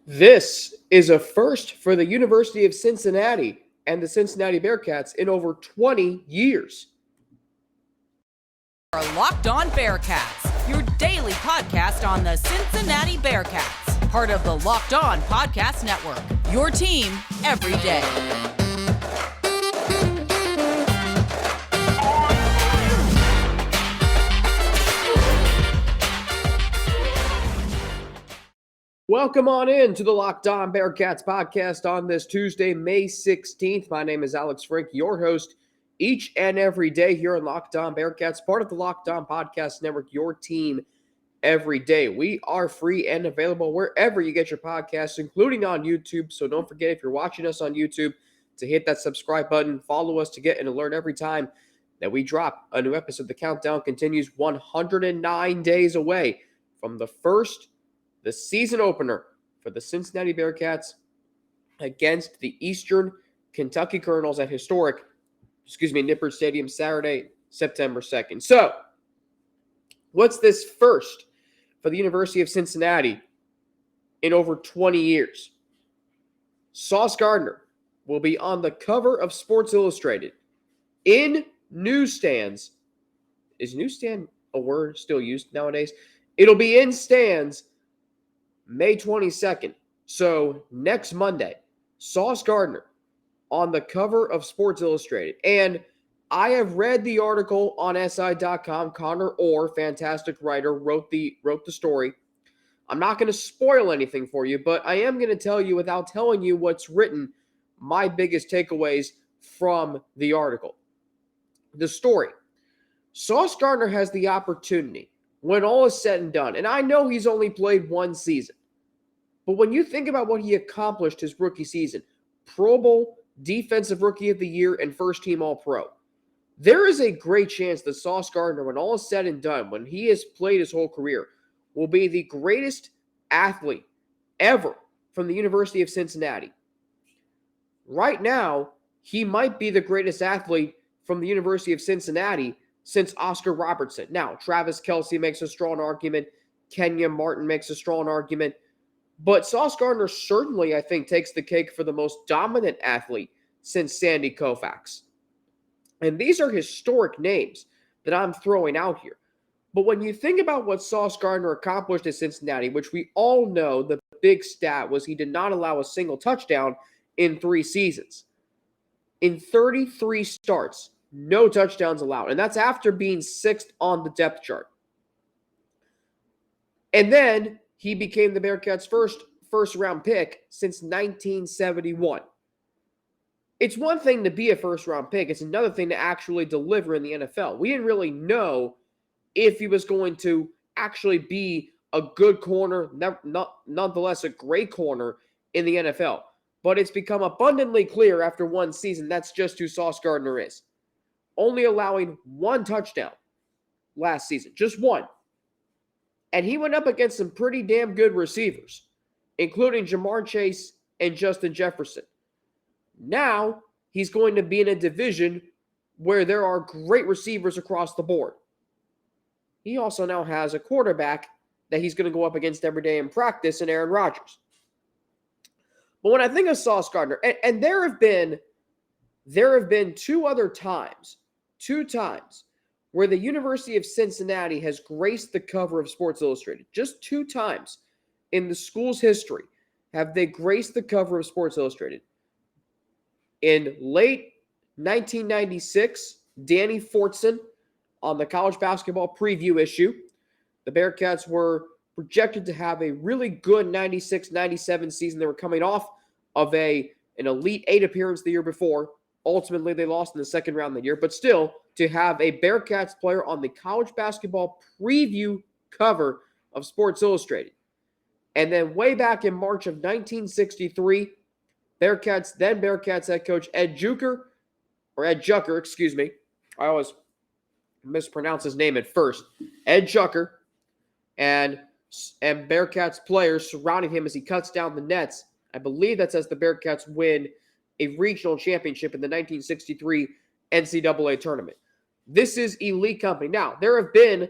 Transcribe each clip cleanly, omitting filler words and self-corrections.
This is a first for the University of Cincinnati and the Cincinnati Bearcats in over 20 years. Are Locked On Bearcats, your daily podcast on the Cincinnati Bearcats, part of the Locked On Podcast Network, your team every day. Welcome on in to the Locked On Bearcats podcast on this Tuesday, May 16th. My name is Alex Frank, your host each and every day here on Locked On Bearcats, part of the Locked On Podcast Network, your team every day. We are free and available wherever you get your podcasts, including on YouTube. So don't forget, if you're watching us on YouTube, to hit that subscribe button, follow us to get an alert every time that we drop a new episode. The countdown continues 109 days away from the season opener for the Cincinnati Bearcats against the Eastern Kentucky Colonels at Nippert Stadium, Saturday, September 2nd. So, what's this first for the University of Cincinnati in over 20 years? Sauce Gardner will be on the cover of Sports Illustrated in newsstands. Is newsstand a word still used nowadays? It'll be in stands May 22nd. So next Monday, Sauce Gardner on the cover of Sports Illustrated. And I have read the article on SI.com. Connor Orr, fantastic writer, wrote the story. I'm not going to spoil anything for you, but I am going to tell you, without telling you what's written, my biggest takeaways from the article. The story. Sauce Gardner has the opportunity, when all is said and done, and I know he's only played one season, but when you think about what he accomplished his rookie season, Pro Bowl, Defensive Rookie of the Year, and First Team All-Pro, there is a great chance that Sauce Gardner, when all is said and done, when he has played his whole career, will be the greatest athlete ever from the University of Cincinnati. Right now, he might be the greatest athlete from the University of Cincinnati since Oscar Robertson. Now, Travis Kelce makes a strong argument. Kenya Martin makes a strong argument. But Sauce Gardner certainly, I think, takes the cake for the most dominant athlete since Sandy Koufax. And these are historic names that I'm throwing out here. But when you think about what Sauce Gardner accomplished at Cincinnati, which we all know the big stat was he did not allow a single touchdown in 3 seasons. In 33 starts, no touchdowns allowed. And that's after being 6th on the depth chart. And then he became the Bearcats' first-round pick since 1971. It's one thing to be a first-round pick. It's another thing to actually deliver in the NFL. We didn't really know if he was going to actually be a good corner, nonetheless a great corner in the NFL. But it's become abundantly clear after one season that's just who Sauce Gardner is. Only allowing 1 touchdown last season, just 1. And he went up against some pretty damn good receivers, including Jamar Chase and Justin Jefferson. Now, he's going to be in a division where there are great receivers across the board. He also now has a quarterback that he's going to go up against every day in practice in Aaron Rodgers. But when I think of Sauce Gardner, and there have been 2 times where the University of Cincinnati has graced the cover of Sports Illustrated. Just 2 times in the school's history have they graced the cover of Sports Illustrated. In late 1996, Danny Fortson on the college basketball preview issue, the Bearcats were projected to have a really good 96-97 season. They were coming off of an Elite 8 appearance the year before. Ultimately, they lost in the second round of the year, but still, to have a Bearcats player on the college basketball preview cover of Sports Illustrated. And then way back in March of 1963, Bearcats head coach Ed Jucker, I always mispronounce his name at first. Ed Jucker and Bearcats players surrounding him as he cuts down the nets. I believe that's as the Bearcats win a regional championship in the 1963 NCAA tournament. This is elite company. Now, there have been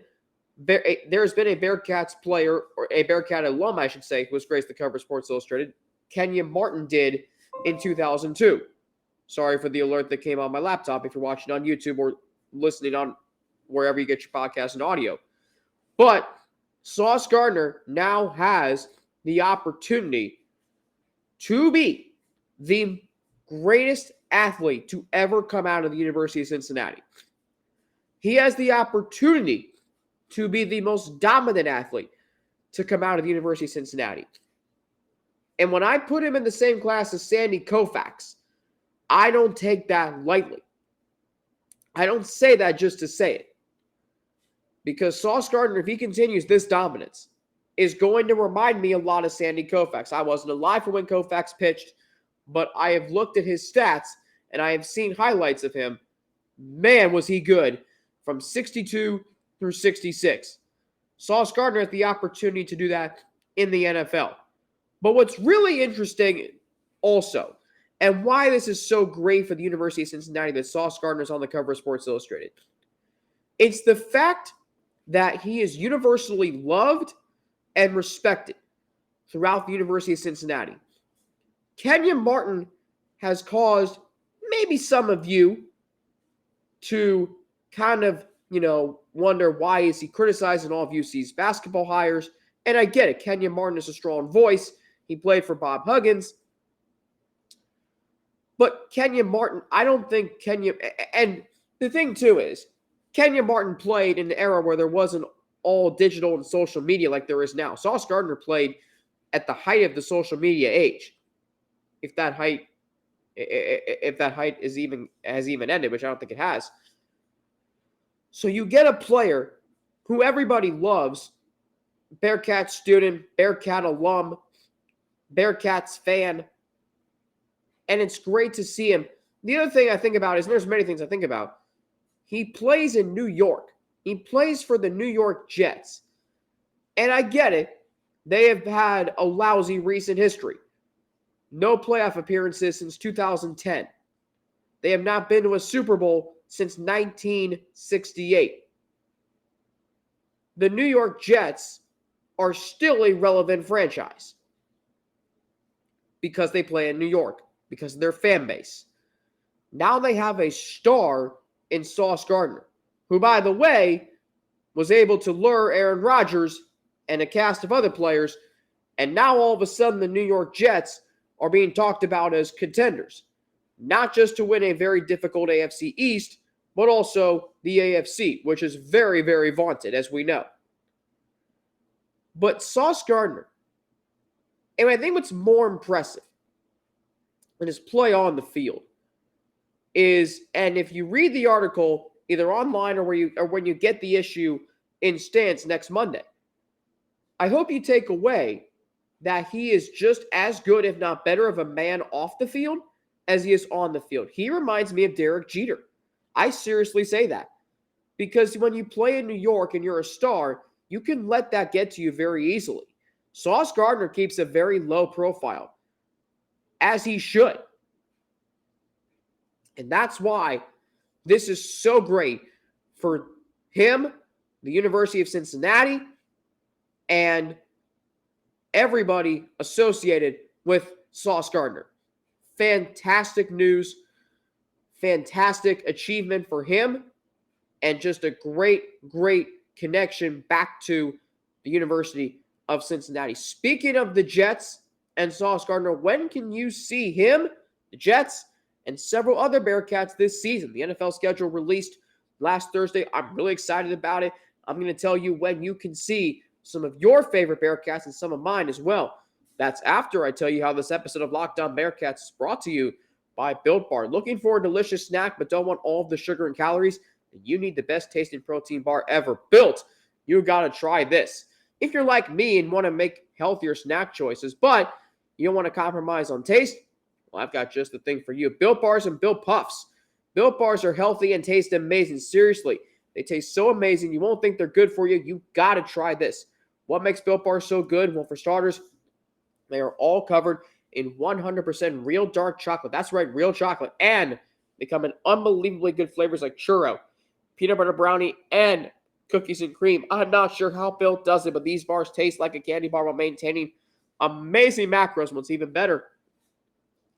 there's been a Bearcats player, or a Bearcat alum, I should say, who has graced the cover of Sports Illustrated. Kenyon Martin did in 2002. Sorry for the alert that came on my laptop if you're watching on YouTube or listening on wherever you get your podcast and audio. But Sauce Gardner now has the opportunity to be the greatest athlete to ever come out of the University of Cincinnati. He has the opportunity to be the most dominant athlete to come out of the University of Cincinnati. And when I put him in the same class as Sandy Koufax, I don't take that lightly. I don't say that just to say it. Because Sauce Gardner, if he continues this dominance, is going to remind me a lot of Sandy Koufax. I wasn't alive for when Koufax pitched, but I have looked at his stats and I have seen highlights of him. Man, was he good from 62 through 66. Sauce Gardner had the opportunity to do that in the NFL. But what's really interesting also, and why this is so great for the University of Cincinnati that Sauce Gardner is on the cover of Sports Illustrated, it's the fact that he is universally loved and respected throughout the University of Cincinnati. Kenyon Martin has caused maybe some of you to kind of, wonder why is he criticizing all of UC's basketball hires. And I get it. Kenyon Martin is a strong voice. He played for Bob Huggins. But Kenyon Martin, I don't think Kenyon, and the thing too is, Kenyon Martin played in an era where there wasn't all digital and social media like there is now. Sauce Gardner played at the height of the social media age. If that height has even ended, which I don't think it has. So you get a player who everybody loves, Bearcat student, Bearcat alum, Bearcats fan, and it's great to see him. The other thing I think about is, and there's many things I think about, he plays in New York. He plays for the New York Jets. And I get it. They have had a lousy recent history. No playoff appearances since 2010. They have not been to a Super Bowl since 1968. The New York Jets are still a relevant franchise because they play in New York, because of their fan base. Now they have a star in Sauce Gardner, who, by the way, was able to lure Aaron Rodgers and a cast of other players, and now all of a sudden the New York Jets are being talked about as contenders, not just to win a very difficult AFC East, but also the AFC, which is very, very vaunted, as we know. But Sauce Gardner, and I think what's more impressive in his play on the field is, and if you read the article either online or when you get the issue in Stance next Monday, I hope you take away that he is just as good, if not better, of a man off the field as he is on the field. He reminds me of Derek Jeter. I seriously say that. Because when you play in New York and you're a star, you can let that get to you very easily. Sauce Gardner keeps a very low profile, as he should. And that's why this is so great for him, the University of Cincinnati, and everybody associated with Sauce Gardner. Fantastic news, fantastic achievement for him, and just a great, great connection back to the University of Cincinnati. Speaking of the Jets and Sauce Gardner, when can you see him, the Jets, and several other Bearcats this season? The NFL schedule released last Thursday. I'm really excited about it. I'm going to tell you when you can see some of your favorite Bearcats and some of mine as well. That's after I tell you how this episode of Locked On Bearcats is brought to you by Built Bar. Looking for a delicious snack but don't want all of the sugar and calories? Then you need the best tasting protein bar ever. Built. You got to try this. If you're like me and want to make healthier snack choices, but you don't want to compromise on taste, well, I've got just the thing for you. Built Bars and Built Puffs. Built Bars are healthy and taste amazing. Seriously, they taste so amazing. You won't think they're good for you. You got to try this. What makes Built Bars so good? Well, for starters, they are all covered in 100% real dark chocolate. That's right, real chocolate. And they come in unbelievably good flavors like churro, peanut butter brownie, and cookies and cream. I'm not sure how Bill does it, but these bars taste like a candy bar while maintaining amazing macros. What's even better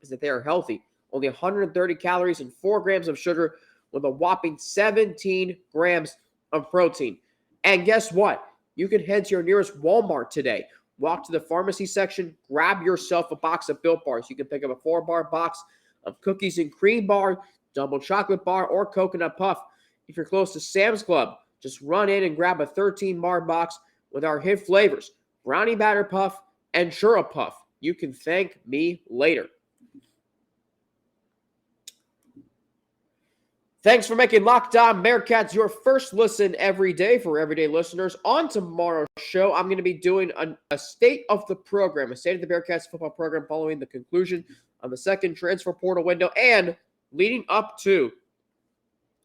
is that they are healthy. Only 130 calories and 4 grams of sugar with a whopping 17 grams of protein. And guess what? You can head to your nearest Walmart today. Walk to the pharmacy section, grab yourself a box of Built Bars. You can pick up a 4-bar box of cookies and cream bar, double chocolate bar, or coconut puff. If you're close to Sam's Club, just run in and grab a 13-bar box with our hit flavors, Brownie Batter Puff and Churro Puff. You can thank me later. Thanks for making Locked On Bearcats your first listen every day. For everyday listeners, on tomorrow's show, I'm going to be doing a state of the program, a state of the Bearcats football program following the conclusion of the second transfer portal window and leading up to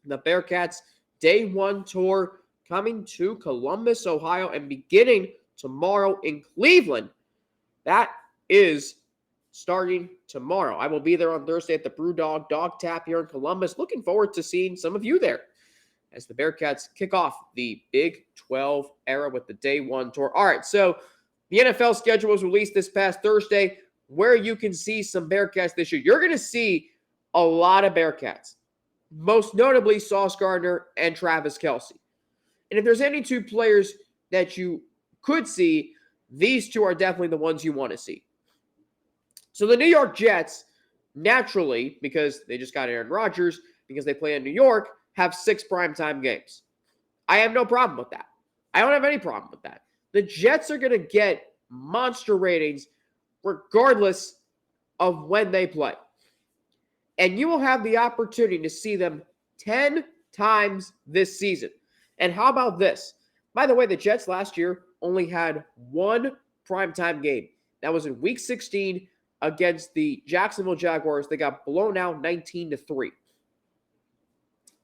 the Bearcats Day 1 tour coming to Columbus, Ohio, and beginning tomorrow in Cleveland. That is starting tomorrow. I will be there on Thursday at the Brewdog Dog Tap here in Columbus. Looking forward to seeing some of you there as the Bearcats kick off the Big 12 era with the Day 1 tour. All right, so the NFL schedule was released this past Thursday where you can see some Bearcats this year. You're going to see a lot of Bearcats, most notably Sauce Gardner and Travis Kelce. And if there's any two players that you could see, these two are definitely the ones you want to see. So the New York Jets, naturally, because they just got Aaron Rodgers, because they play in New York, have 6 primetime games. I have no problem with that. I don't have any problem with that. The Jets are going to get monster ratings regardless of when they play. And you will have the opportunity to see them 10 times this season. And how about this? By the way, the Jets last year only had 1 primetime game. That was in Week 16 against the Jacksonville Jaguars. They got blown out 19-3.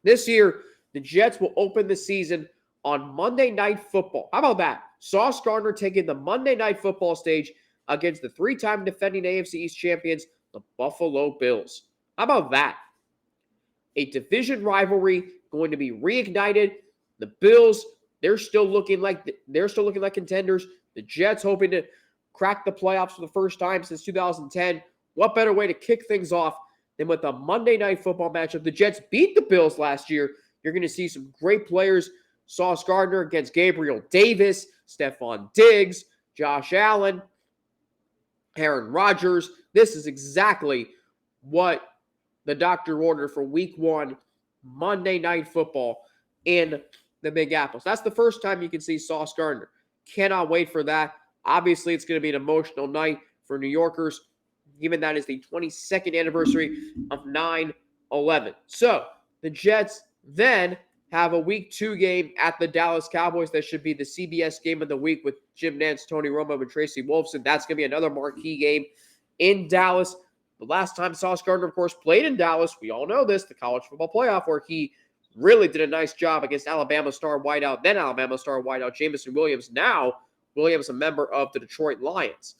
This year, the Jets will open the season on Monday Night Football. How about that? Sauce Gardner taking the Monday Night Football stage against the 3-time defending AFC East champions, the Buffalo Bills. How about that? A division rivalry going to be reignited. The Bills, they're still looking like contenders. The Jets hoping to crack the playoffs for the first time since 2010. What better way to kick things off than with a Monday Night Football matchup? The Jets beat the Bills last year. You're going to see some great players. Sauce Gardner against Gabriel Davis, Stephon Diggs, Josh Allen, Aaron Rodgers. This is exactly what the doctor ordered for Week 1 Monday Night Football in the Big Apple. So that's the first time you can see Sauce Gardner. Cannot wait for that. Obviously, it's going to be an emotional night for New Yorkers, given that is the 22nd anniversary of 9/11. So the Jets then have a Week 2 game at the Dallas Cowboys. That should be the CBS game of the week with Jim Nantz, Tony Romo, and Tracy Wolfson. That's going to be another marquee game in Dallas. The last time Sauce Gardner, of course, played in Dallas, we all know this, the college football playoff, where he really did a nice job against Alabama star wideout, then Alabama star wideout Jameson Williams. Now, Williams a member of the Detroit Lions.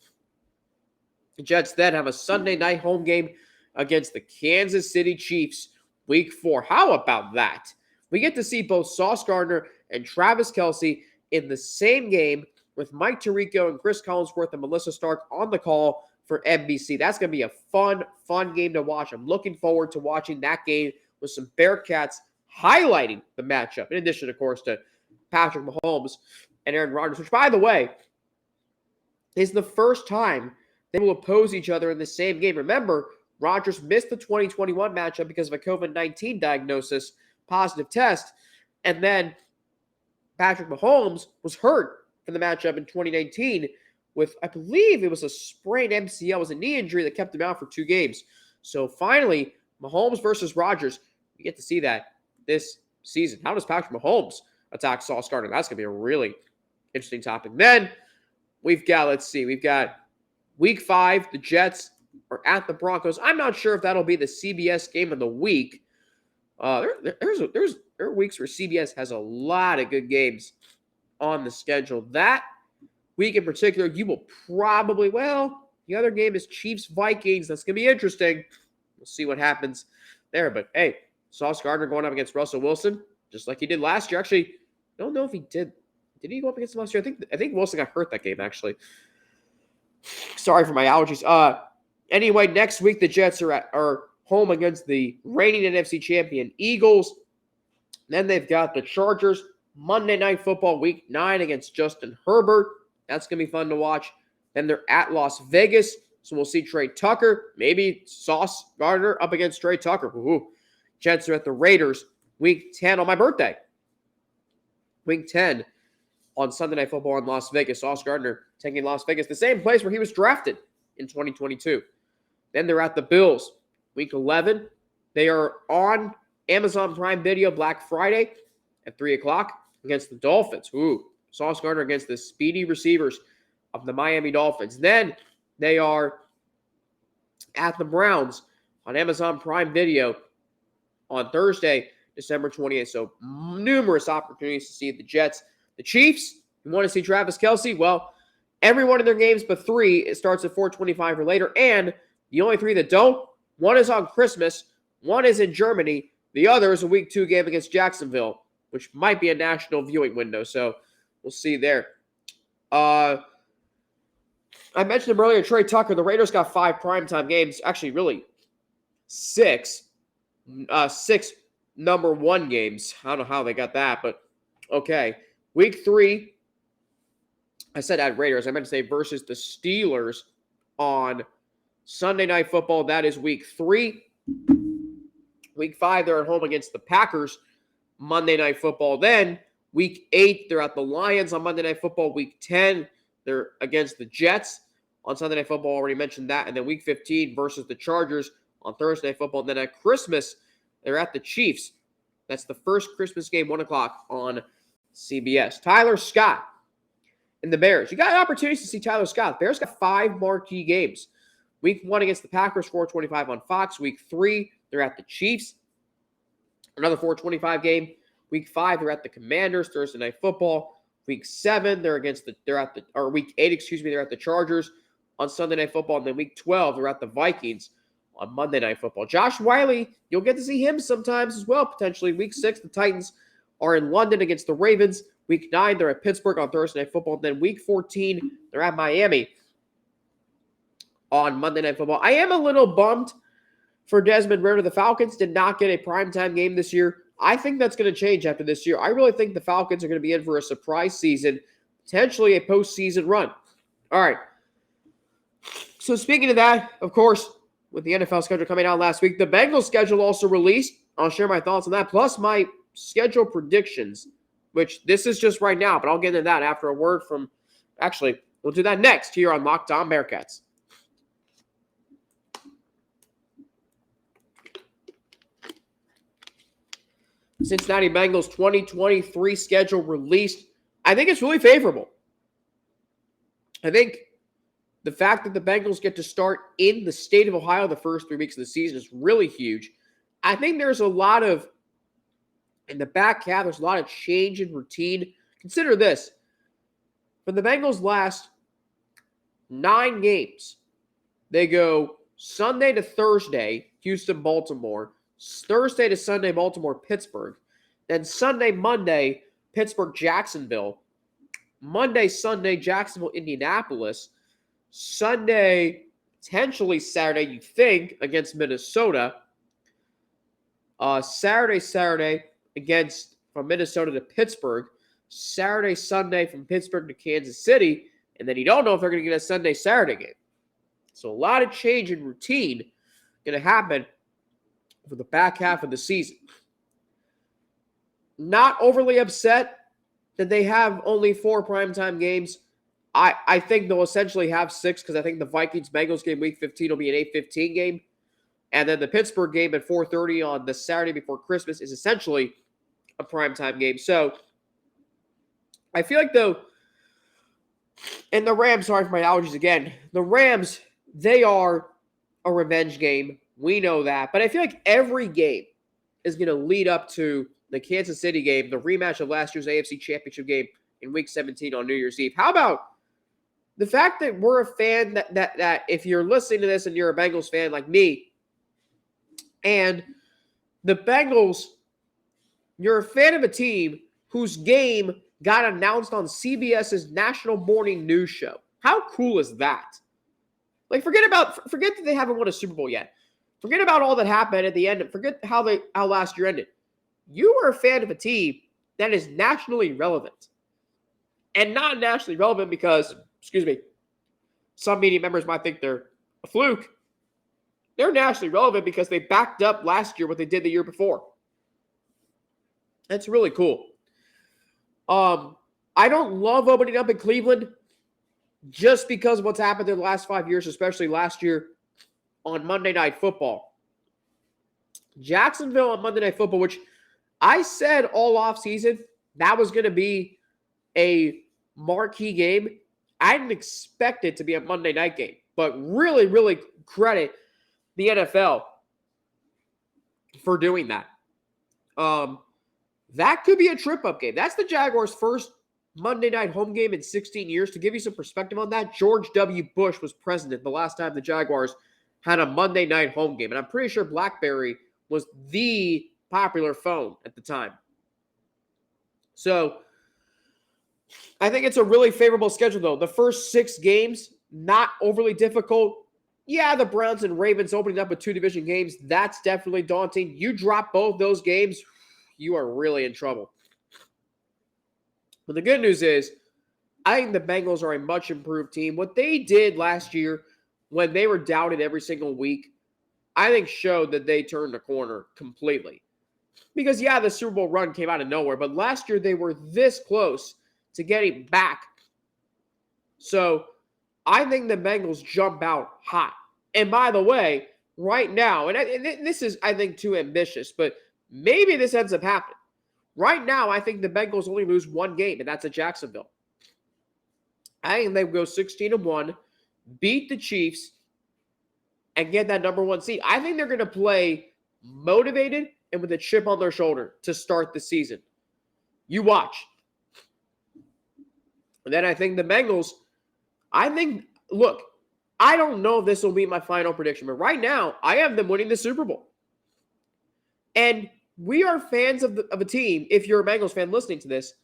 The Jets then have a Sunday night home game against the Kansas City Chiefs, Week 4. How about that? We get to see both Sauce Gardner and Travis Kelce in the same game with Mike Tirico and Chris Collinsworth and Melissa Stark on the call for NBC. That's going to be a fun game to watch. I'm looking forward to watching that game with some Bearcats highlighting the matchup, in addition, of course, to Patrick Mahomes and Aaron Rodgers, which, by the way, is the first time they will oppose each other in the same game. Remember, Rodgers missed the 2021 matchup because of a COVID-19 diagnosis, positive test, and then Patrick Mahomes was hurt for the matchup in 2019 with, I believe it was a sprained MCL. It was a knee injury that kept him out for 2 games. So finally, Mahomes versus Rodgers, you get to see that this season. How does Patrick Mahomes attack Sauce Gardner? That's going to be a really interesting topic. Then we've got Week 5, the Jets are at the Broncos. I'm not sure if that'll be the CBS game of the week. There are weeks where CBS has a lot of good games on the schedule. That week in particular, you will probably, the other game is Chiefs-Vikings. That's going to be interesting. We'll see what happens there. But, hey, Sauce Gardner going up against Russell Wilson, just like he did last year. Actually, I don't know if he did. Did he go up against them last year? I think Wilson got hurt that game, actually. Sorry for my allergies. Anyway, next week the Jets are home against the reigning NFC champion Eagles. Then they've got the Chargers Monday Night Football Week 9 against Justin Herbert. That's going to be fun to watch. Then they're at Las Vegas, so we'll see Trey Tucker, maybe Sauce Gardner up against Trey Tucker. Ooh. Jets are at the Raiders Week 10 on my birthday. Week 10 on Sunday Night Football in Las Vegas. Sauce Gardner taking Las Vegas, the same place where he was drafted in 2022. Then they're at the Bills Week 11. They are on Amazon Prime Video Black Friday at 3 o'clock against the Dolphins. Ooh, Sauce Gardner against the speedy receivers of the Miami Dolphins. Then they are at the Browns on Amazon Prime Video on Thursday, December 28th. So numerous opportunities to see the Jets. The Chiefs, you want to see Travis Kelce? Well, every one of their games but 3, it starts at 4:25 or later. And the only 3 that don't, one is on Christmas, one is in Germany, the other is a Week 2 game against Jacksonville, which might be a national viewing window. So we'll see there. I mentioned him earlier, Trey Tucker. The Raiders got 5 primetime games. Actually, really 6. 6 number 1 games. I don't know how they got that, but okay. Week 3, I said at Raiders. I meant to say versus the Steelers on Sunday Night Football. That is Week 3. Week 5, they're at home against the Packers. Monday Night Football. Then Week 8, they're at the Lions on Monday Night Football. Week 10, they're against the Jets on Sunday Night Football. Already mentioned that. And then Week 15 versus the Chargers on Thursday Night Football. And then at Christmas, they're at the Chiefs. That's the first Christmas game, 1 o'clock on CBS. Tyler Scott and the Bears. You got opportunities to see Tyler Scott. The Bears got 5 marquee games. Week 1 against the Packers, 4:25 on Fox. Week 3, they're at the Chiefs. Another 4:25 game. Week 5, they're at the Commanders, Thursday Night Football. Week 7, Week 8, they're at the Chargers on Sunday Night Football. And then Week 12, they're at the Vikings on Monday Night Football. Josh Wiley, you'll get to see him sometimes as well, potentially. Week 6, the Titans are in London against the Ravens. Week 9, they're at Pittsburgh on Thursday Night Football. And then Week 14, they're at Miami on Monday Night Football. I am a little bummed for Desmond Ridder. The Falcons did not get a primetime game this year. I think that's going to change after this year. I really think the Falcons are going to be in for a surprise season, potentially a postseason run. All right. So speaking of that, of course, with the NFL schedule coming out last week, the Bengals schedule also released. I'll share my thoughts on that, plus my schedule predictions, which this is just right now, but I'll get into that after a word from – actually, we'll do that next here on Locked On Bearcats. Cincinnati Bengals 2023 schedule released. I think it's really favorable. I think the fact that the Bengals get to start in the state of Ohio the first 3 weeks of the season is really huge. I think there's a lot of, in the back half, there's a lot of change in routine. Consider this. For the Bengals' last 9 games, they go Sunday to Thursday, Houston, Baltimore. Thursday to Sunday, Baltimore, Pittsburgh. Then Sunday, Monday, Pittsburgh, Jacksonville. Monday, Sunday, Jacksonville, Indianapolis. Sunday, potentially Saturday, you think, against Minnesota. Saturday against from Minnesota to Pittsburgh. Saturday, Sunday from Pittsburgh to Kansas City. And then you don't know if they're going to get a Sunday, Saturday game. So a lot of change in routine going to happen for the back half of the season. Not overly upset that they have only 4 primetime games. I think they'll essentially have 6 because I think the Vikings-Bengals game week 15 will be an 8:15 game. And then the Pittsburgh game at 4:30 on the Saturday before Christmas is essentially a primetime game. So I feel like, though, and the Rams, sorry for my allergies again, the Rams, they are a revenge game. We know that. But I feel like every game is going to lead up to the Kansas City game, the rematch of last year's AFC Championship game in Week 17 on New Year's Eve. How about the fact that we're a fan that if you're listening to this and you're a Bengals fan like me, and the Bengals, you're a fan of a team whose game got announced on CBS's national morning news show. How cool is that? Like, forget that they haven't won a Super Bowl yet. Forget about all that happened at the end. Forget how last year ended. You are a fan of a team that is nationally relevant. And not nationally relevant because, some media members might think they're a fluke. They're nationally relevant because they backed up last year what they did the year before. That's really cool. I don't love opening up in Cleveland just because of what's happened in the last 5 years, especially last year on Monday Night Football. Jacksonville on Monday Night Football, which I said all offseason, that was going to be a marquee game. I didn't expect it to be a Monday night game, but really, really credit the NFL for doing that. That could be a trip-up game. That's the Jaguars' first Monday night home game in 16 years. To give you some perspective on that, George W. Bush was president the last time the Jaguars had a Monday night home game. And I'm pretty sure BlackBerry was the popular phone at the time. So I think it's a really favorable schedule, though. The first 6 games, not overly difficult. Yeah, the Browns and Ravens opening up with 2 division games, that's definitely daunting. You drop both those games, you are really in trouble. But the good news is, I think the Bengals are a much improved team. What they did last year when they were doubted every single week, I think showed that they turned the corner completely. Because, yeah, the Super Bowl run came out of nowhere, but last year they were this close to getting back. So I think the Bengals jump out hot. And by the way, right now, and this is, I think, too ambitious, but maybe this ends up happening. Right now, I think the Bengals only lose 1 game, and that's at Jacksonville. I think they go 16-1, beat the Chiefs, and get that number 1 seed. I think they're going to play motivated and with a chip on their shoulder to start the season. You watch. And then I think the Bengals, look, I don't know if this will be my final prediction, but right now, I have them winning the Super Bowl. And we are fans of a team, if you're a Bengals fan listening to this,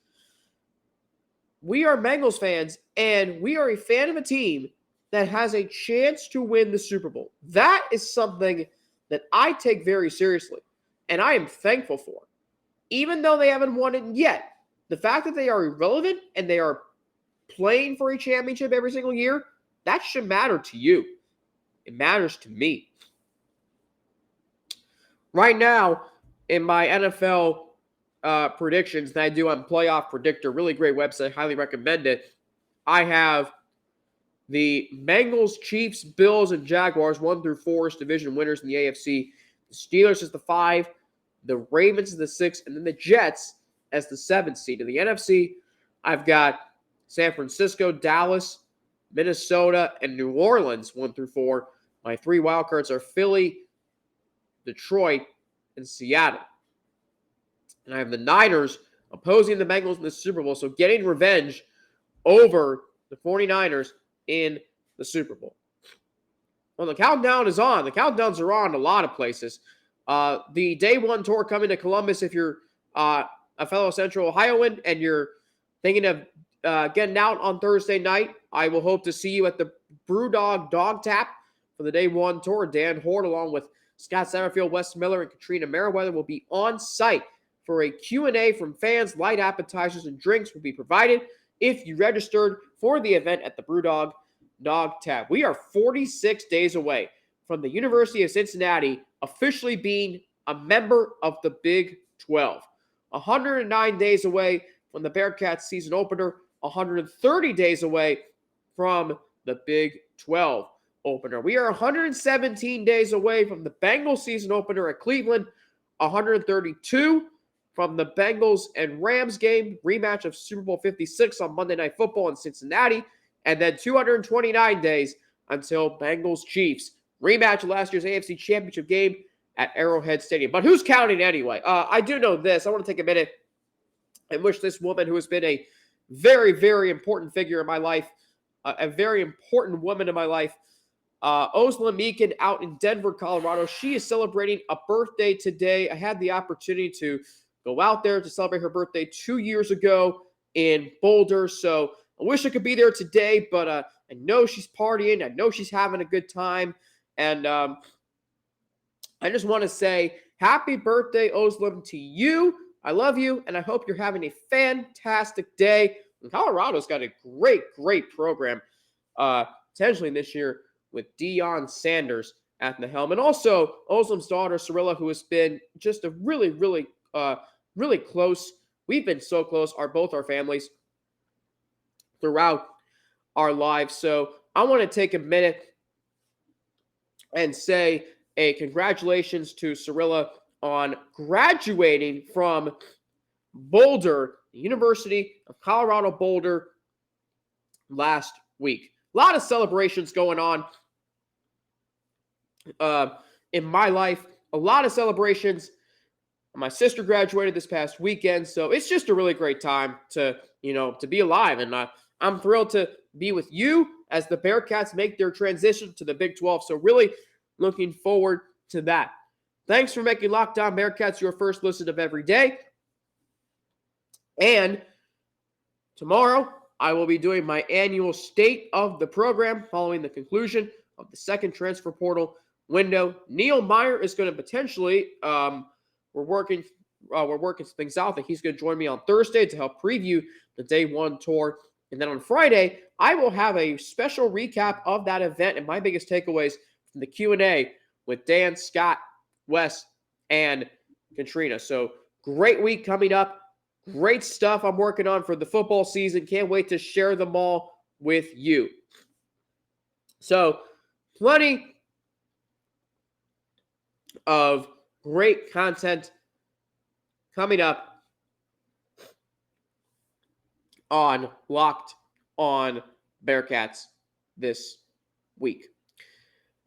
we are Bengals fans, and we are a fan of a team that has a chance to win the Super Bowl. That is something that I take very seriously, and I am thankful for. Even though they haven't won it yet, the fact that they are irrelevant and they are playing for a championship every single year, that should matter to you. It matters to me. Right now, in my NFL predictions that I do on Playoff Predictor, really great website, highly recommend it, I have the Bengals, Chiefs, Bills, and Jaguars, 1 through 4 as division winners in the AFC. The Steelers as the 5, the Ravens as the 6, and then the Jets as the 7th seed. In the NFC, I've got San Francisco, Dallas, Minnesota, and New Orleans, 1 through 4. My 3 wildcards are Philly, Detroit, and Seattle. And I have the Niners opposing the Bengals in the Super Bowl, so getting revenge over the 49ers in the Super Bowl. Well, the countdown is on. The countdowns are on a lot of places. The Day 1 tour coming to Columbus, if you're a fellow Central Ohioan and you're thinking of getting out on Thursday night, I will hope to see you at the Brewdog Dog Tap for the Day 1 tour. Dan Hort, along with Scott Satterfield, Wes Miller, and Katrina Merriweather will be on site for a Q&A from fans. Light appetizers and drinks will be provided if you registered for the event at the Brewdog Dog Tap. We are 46 days away from the University of Cincinnati officially being a member of the Big 12. 109 days away from the Bearcats season opener. 130 days away from the Big 12 opener. We are 117 days away from the Bengals season opener at Cleveland. 132 from the Bengals and Rams game, rematch of Super Bowl 56 on Monday Night Football in Cincinnati. And then 229 days until Bengals Chiefs, rematch of last year's AFC Championship game at Arrowhead Stadium. But who's counting anyway? I do know this. I want to take a minute and wish this woman who has been a very, very important figure in my life, a very important woman in my life, Osla Meekin out in Denver, Colorado. She is celebrating a birthday today. I had the opportunity to go out there to celebrate her birthday 2 years ago in Boulder. So I wish I could be there today, but I know she's partying. I know she's having a good time. And I just want to say happy birthday, Oslam, to you. I love you, and I hope you're having a fantastic day. And Colorado's got a great program potentially this year with Deion Sanders at the helm. And also Oslam's daughter, Cirilla, who has been just a really close. We've been so close, both our families, throughout our lives. So I want to take a minute and say a congratulations to Cirilla on graduating from Boulder, the University of Colorado Boulder, last week. A lot of celebrations going on in my life. A lot of celebrations. My sister graduated this past weekend, so it's just a really great time to be alive. And I'm thrilled to be with you as the Bearcats make their transition to the Big 12. So really looking forward to that. Thanks for making Locked On Bearcats your first listen of every day. And tomorrow, I will be doing my annual State of the Program following the conclusion of the second transfer portal window. Neil Meyer is going to potentially, we're working things out. I think he's going to join me on Thursday to help preview the Day 1 tour. And then on Friday, I will have a special recap of that event and my biggest takeaways from the Q&A with Dan, Scott, Wes, and Katrina. So great week coming up. Great stuff I'm working on for the football season. Can't wait to share them all with you. So plenty of great content coming up on Locked On Bearcats this week.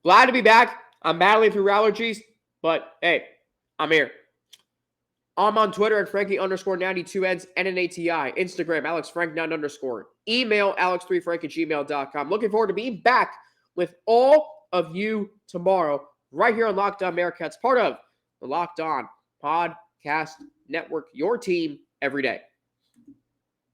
Glad to be back. I'm battling through allergies, but hey, I'm here. I'm on Twitter at Frankie_92Ns, NNATI. Instagram, AlexFrank9_. Email, Alex3Frank@gmail.com. Looking forward to being back with all of you tomorrow, right here on Locked On Bearcats, part of the Locked On Podcast Network, your team every day.